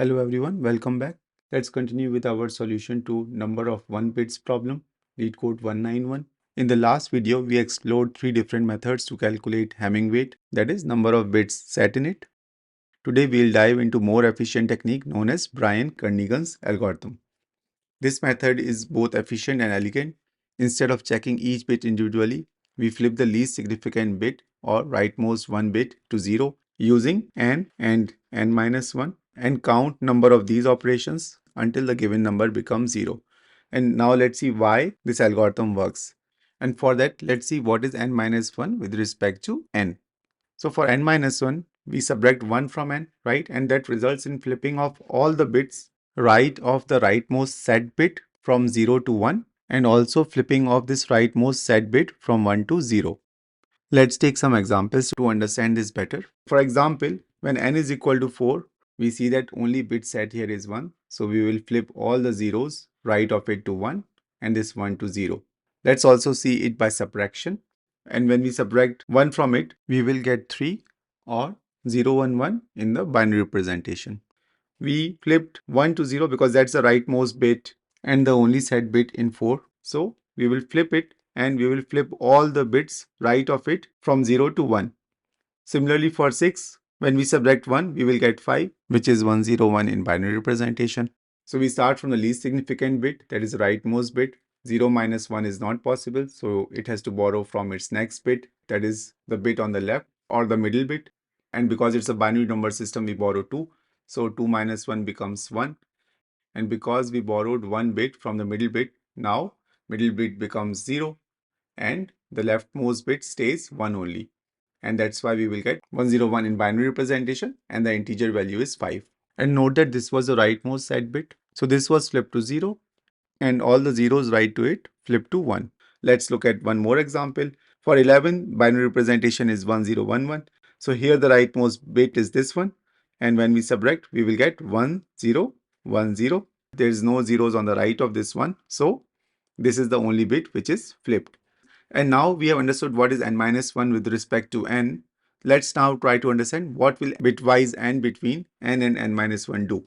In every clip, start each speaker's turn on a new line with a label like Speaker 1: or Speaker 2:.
Speaker 1: Hello everyone, welcome back. Let's continue with our solution to number of 1 bits problem, Leetcode 191. In the last video, we explored 3 different methods to calculate Hamming weight, that is number of bits set in it. Today we'll dive into more efficient technique known as Kernighan's algorithm. This method is both efficient and elegant. Instead of checking each bit individually, we flip the least significant bit or rightmost one bit to 0 using n and n-1 and count number of these operations until the given number becomes 0. And now let's see why this algorithm works. And for that, let's see what is n-1 with respect to n. So for n-1, we subtract 1 from n, right? And that results in flipping of all the bits right of the rightmost set bit from 0 to 1 and also flipping of this rightmost set bit from 1 to 0. Let's take some examples to understand this better. For example, when n is equal to 4, we see that only bit set here is 1. So we will flip all the zeros right of it to 1 and this 1 to 0. Let's also see it by subtraction. And when we subtract 1 from it, we will get 3 or 0, 1, 1 in the binary representation. We flipped 1 to 0 because that's the rightmost bit and the only set bit in 4. So we will flip it and we will flip all the bits right of it from 0 to 1. Similarly for 6, when we subtract 1, we will get 5, which is 101 in binary representation. So we start from the least significant bit, that is the rightmost bit. 0 minus 1 is not possible, so it has to borrow from its next bit, that is the bit on the left or the middle bit. And because it's a binary number system, we borrow 2. So 2 minus 1 becomes 1. And because we borrowed 1 bit from the middle bit, now middle bit becomes 0 and the leftmost bit stays 1 only. And that's why we will get 101 in binary representation and the integer value is 5. And note that this was the rightmost set bit. So this was flipped to 0 and all the zeros right to it flipped to 1. Let's look at one more example. For 11, binary representation is 1011. So here the rightmost bit is this one. And when we subtract, we will get 1010. There is no zeros on the right of this one. So this is the only bit which is flipped. And now we have understood what is n-1 with respect to n. Let's now try to understand what will bitwise and between n and n-1 do.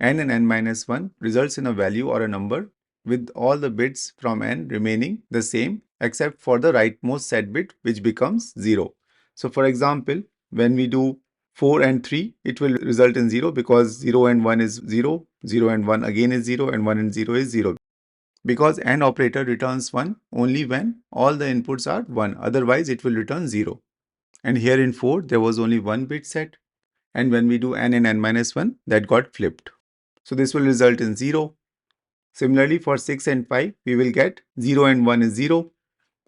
Speaker 1: N and n-1 results in a value or a number with all the bits from n remaining the same except for the rightmost set bit which becomes 0. So for example, when we do 4 and 3, it will result in 0 because 0 and 1 is 0, 0 and 1 again is 0 and 1 and 0 is 0. Because AND operator returns 1 only when all the inputs are 1, otherwise it will return 0. And here in 4, there was only 1 bit set. And when we do n and n-1, that got flipped. So this will result in 0. Similarly, for 6 and 5, we will get 0 and 1 is 0,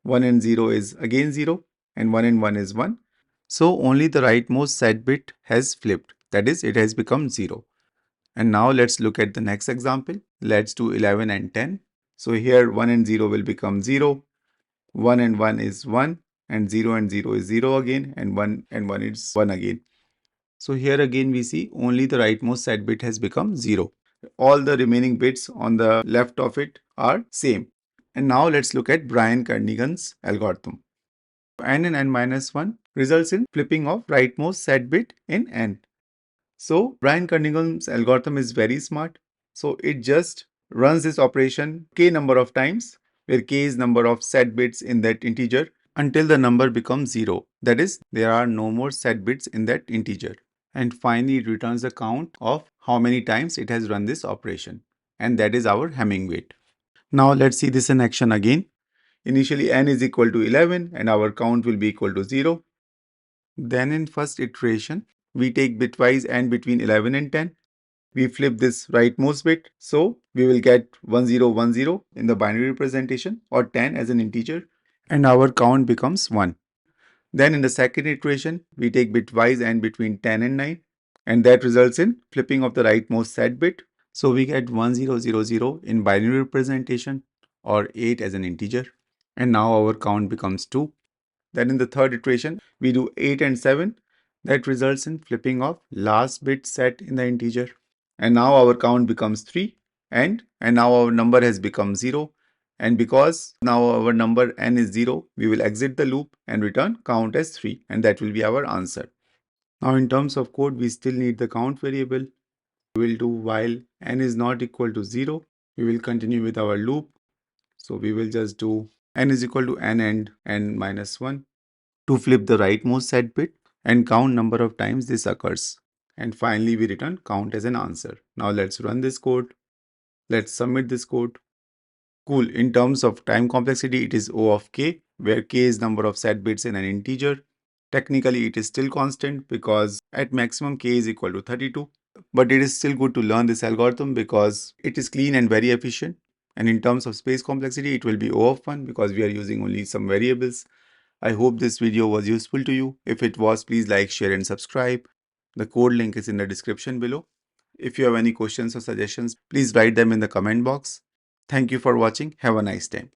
Speaker 1: 1 and 0 is again 0, and 1 and 1 is 1. So only the rightmost set bit has flipped, that is, it has become 0. And now let's look at the next example. Let's do 11 and 10. So here 1 and 0 will become 0, 1 and 1 is 1, and 0 and 0 is 0 again, and 1 and 1 is 1 again. So here again we see only the rightmost set bit has become 0. All the remaining bits on the left of it are same. And now let's look at Kernighan's algorithm. N and n-1 results in flipping of rightmost set bit in n. So Kernighan's algorithm is very smart. So it just runs this operation k number of times, where k is number of set bits in that integer, until the number becomes 0. That is, there are no more set bits in that integer. And finally, it returns a count of how many times it has run this operation. And that is our Hamming weight. Now let's see this in action again. Initially n is equal to 11 and our count will be equal to 0. Then in first iteration, we take bitwise n between 11 and 10. We flip this rightmost bit. So we will get 1010 in the binary representation or 10 as an integer and our count becomes 1. Then in the second iteration, we take bitwise n between 10 and 9 and that results in flipping of the rightmost set bit. So we get 1000 in binary representation or 8 as an integer and now our count becomes 2. Then in the third iteration, we do 8 and 7. That results in flipping of last bit set in the integer. And now our count becomes 3 and now our number has become 0. And because now our number n is 0, we will exit the loop and return count as 3 and that will be our answer. Now in terms of code, we still need the count variable. We will do while n is not equal to 0. We will continue with our loop. So we will just do n is equal to n and n minus 1 to flip the rightmost set bit and count number of times this occurs. And finally, we return count as an answer. Now let's run this code. Let's submit this code. Cool. In terms of time complexity, it is O of k, where k is number of set bits in an integer. Technically, it is still constant because at maximum k is equal to 32. But it is still good to learn this algorithm because it is clean and very efficient. And in terms of space complexity, it will be O of 1 because we are using only some variables. I hope this video was useful to you. If it was, please like, share and subscribe. The code link is in the description below. If you have any questions or suggestions, please write them in the comment box. Thank you for watching. Have a nice day.